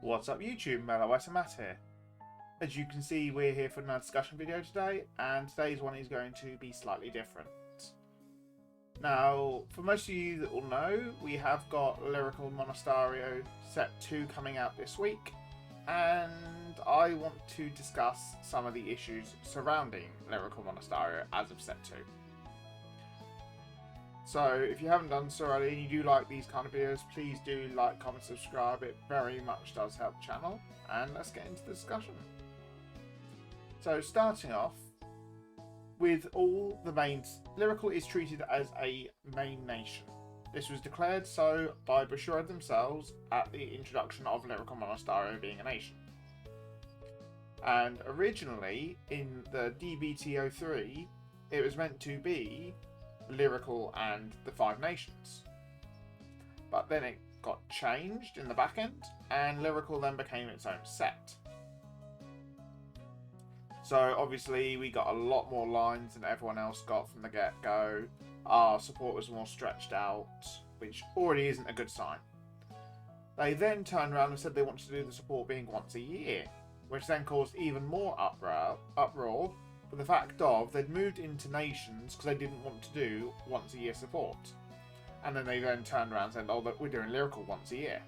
What's up YouTube, Matt here. As you can see, we're here for another discussion video today, and today's one is going to be slightly different. Now, for most of you that will know, we have got Lyrical Monasterio Set 2 coming out this week, and I want to discuss some of the issues surrounding Lyrical Monasterio as of Set 2. So, if you haven't done so already and you do like these kind of videos, please do like, comment, subscribe. It very much does help the channel. And let's get into the discussion. So, starting off with all the mains, Lyrical is treated as a main nation. This was declared so by Bushiroad themselves at the introduction of Lyrical Monasterio being a nation. And originally, in the DBTO3, it was meant to be Lyrical and the Five Nations, but then it got changed in the back end and Lyrical then became its own set. So obviously we got a lot more lines than everyone else got from the get-go. Our support was more stretched out, which already isn't a good sign. They then turned around and said they wanted to do the support being once a year, which then caused even more uproar for the fact of they'd moved into nations because they didn't want to do once a year support. And then they then turned around and said, oh, look, we're doing Lyrical once a year.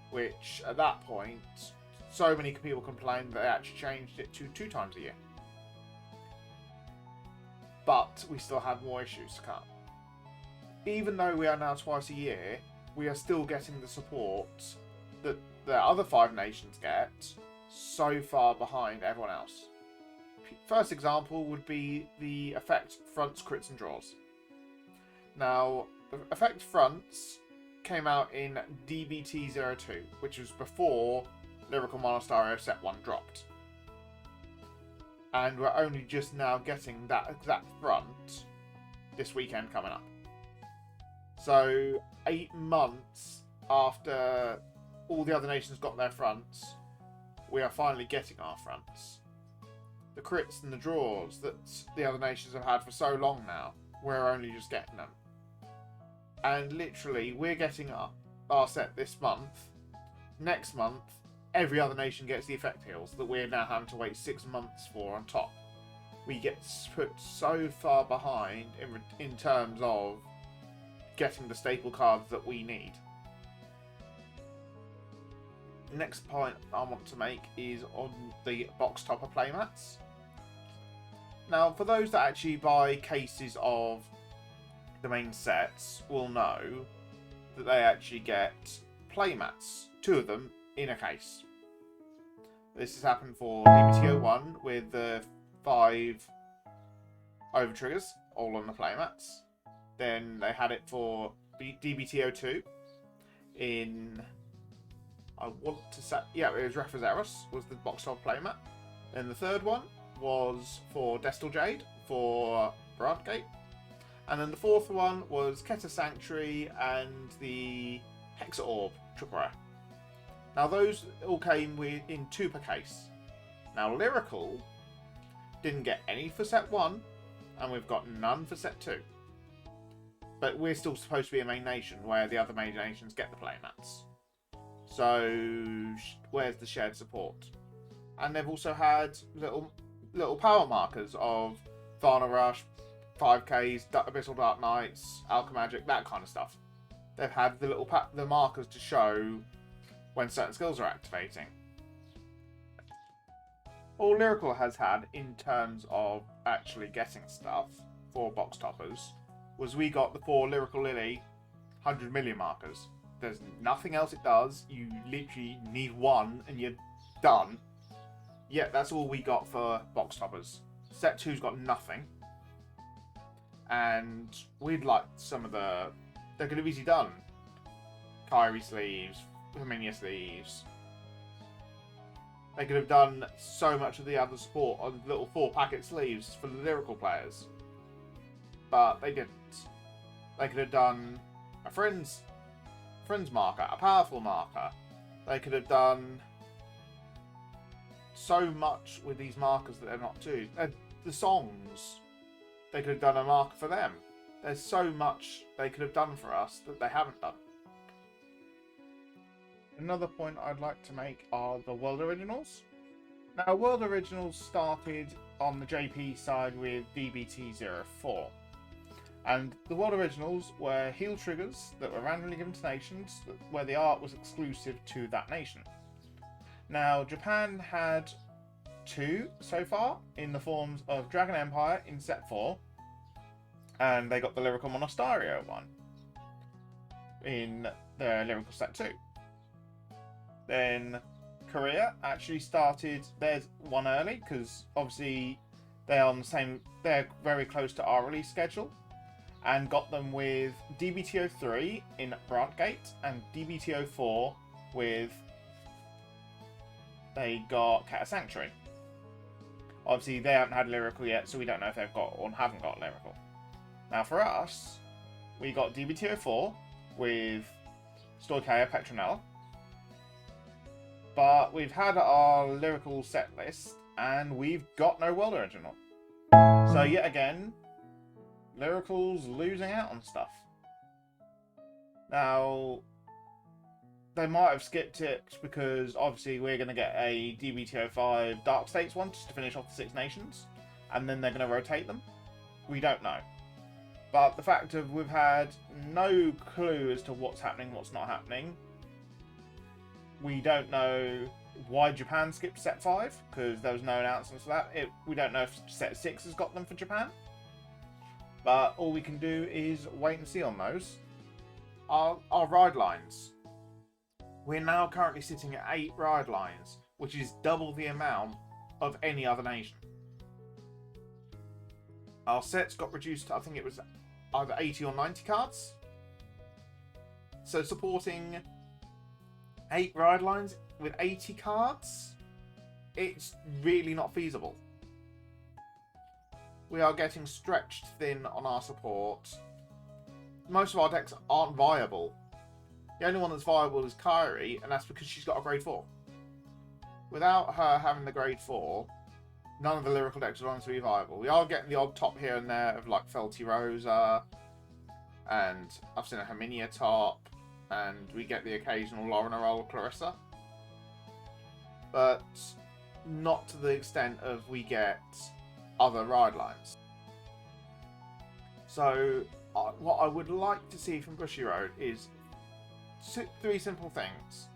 Which, at that point, so many people complained that they actually changed it to 2 times a year. But we still have more issues to come. Even though we are now twice a year, we are still getting the support that the other 5 nations get so far behind everyone else. First example would be the effect fronts, crits and draws. Now, the effect fronts came out in DBT02, which was before Lyrical Monasterio Set 1 dropped. And we're only just now getting that exact front this weekend coming up. So, 8 months after all the other nations got their fronts, we are finally getting our fronts. The crits and the draws that the other nations have had for so long now, we're only just getting them. And literally, we're getting our set this month. Next month, every other nation gets the effect heals that we're now having to wait 6 months for on top. We get put so far behind in terms of getting the staple cards that we need. Next point I want to make is on the box topper playmats. Now, for those that actually buy cases of the main sets will know that they actually get playmats, 2 of them in a case. This has happened for DBTO1 with the 5 over triggers all on the playmats. Then they had it for DBTO2 in, I want to say, yeah, it was Refazeros was the box top playmat. Then the third one was for Destal Jade for Bradgate. And then the 4th one was Keta Sanctuary and the Hexa Orb triple rare. Now those all came in 2 per case. Now Lyrical didn't get any for set 1 and we've got none for set 2. But we're still supposed to be a main nation where the other main nations get the playmats. So where's the shared support? And they've also had little power markers of Thana Rush, 5Ks, Abyssal Dark Knights, Alchemagic, that kind of stuff. They've had the markers to show when certain skills are activating. All Lyrical has had in terms of actually getting stuff for box toppers was we got the 4 Lyrical Lily 100 million markers. There's nothing else it does. You literally need 1 and you're done. Yeah, that's all we got for box toppers. Set 2's got nothing. And we'd like some of they could have easily done Kyrie sleeves, Herminia sleeves. They could have done so much of the other support on little 4-packet sleeves for the Lyrical players. But they didn't. They could have done a friend's marker, a powerful marker. They could have done so much with these markers that they're not doing. The songs, they could have done a marker for them. There's so much they could have done for us that they haven't done. another point I'd like to make are the World Originals. Now, World Originals started on the JP side with DBT04. And the World Originals were heal triggers that were randomly given to nations where the art was exclusive to that nation. Now, Japan had 2 so far in the forms of Dragon Empire in set 4, and they got the Lyrical Monasterio one in the Lyrical set 2. Then Korea actually started theirs one early because obviously they're very close to our release schedule, and got them with DBT03 in Brantgate and DBT04 with they got Cat Sanctuary. Obviously they haven't had Lyrical yet, so we don't know if they've got or haven't got Lyrical. Now for us, we got DBT04 with Stoikea Petronella, but we've had our Lyrical set list and we've got no World Original. So yet again, Lyrical's losing out on stuff. Now, they might have skipped it because obviously we're going to get a DBT05 Dark States one just to finish off the 6 nations, and then they're going to rotate them. We don't know. But the fact of we've had no clue as to what's happening, what's not happening. We don't know why Japan skipped set 5 because there was no announcements for that. We don't know if set 6 has got them for Japan. But all we can do is wait and see on those. Our ride lines. We're now currently sitting at 8 ride lines, which is double the amount of any other nation. Our sets got reduced to, I think it was either 80 or 90 cards. So supporting 8 ride lines with 80 cards, it's really not feasible. We are getting stretched thin on our support. Most of our decks aren't viable. The only one that's viable is Kyrie, and that's because she's got a grade 4. Without her having the grade 4, none of the Lyrical decks are going to be viable. We are getting the odd top here and there of like Felty Rosa, and I've seen a Herminia top, and we get the occasional Lorna Roll Clarissa. But not to the extent of we get other ride lines. So what I would like to see from Bushiroad is 3 simple things.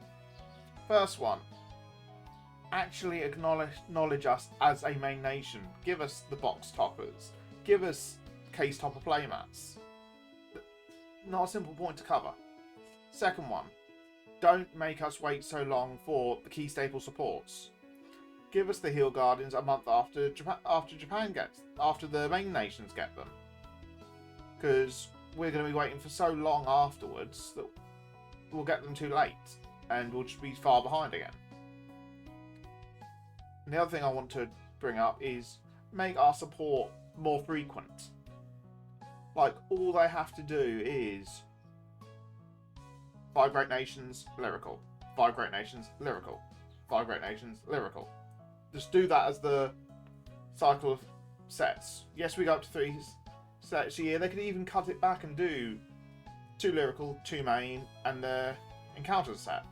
First one, actually acknowledge us as a main nation. Give us the box toppers. Give us case topper playmats. Not a simple point to cover. Second one, don't make us wait so long for the key staple supports. Give us the Heal Guardians a month after the main nations get them. Because we're going to be waiting for so long afterwards that we'll get them too late and we'll just be far behind again. And the other thing I want to bring up is make our support more frequent. Like, all they have to do is 5 Great Nations, Lyrical. 5 Great Nations, Lyrical. 5 Great Nations, Lyrical. Just do that as the cycle of sets. Yes, we go up to 3 sets a year. They could even cut it back and do 2 Lyrical, 2 main, and the Encounters set.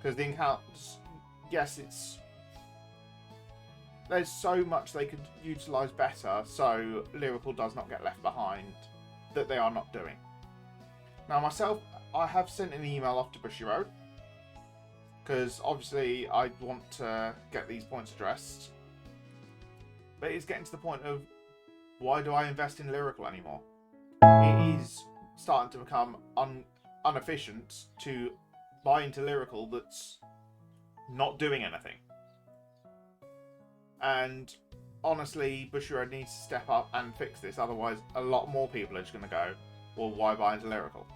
Because the Encounters, yes, there's so much they could utilise better, so Lyrical does not get left behind, that they are not doing. Now myself, I have sent an email off to Bushiroad, because obviously I want to get these points addressed. But it's getting to the point of, why do I invest in Lyrical anymore? It is starting to become inefficient to buy into Lyrical that's not doing anything. And honestly, Bushiroad needs to step up and fix this, otherwise a lot more people are just going to go, well, why buy into Lyrical?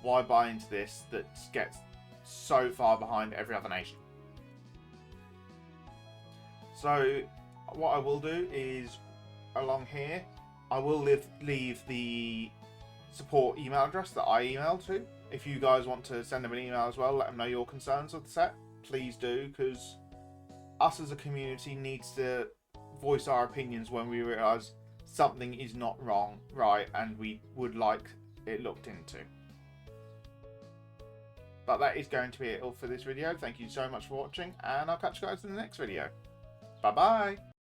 Why buy into this that gets so far behind every other nation? So what I will do is, along here, I will leave the support email address that I emailed to. If you guys want to send them an email as well, let them know your concerns with the set, please do, because us as a community needs to voice our opinions when we realise something is not right and we would like it looked into. But that is going to be it all for this video. Thank you so much for watching, and I'll catch you guys in the next video. Bye bye.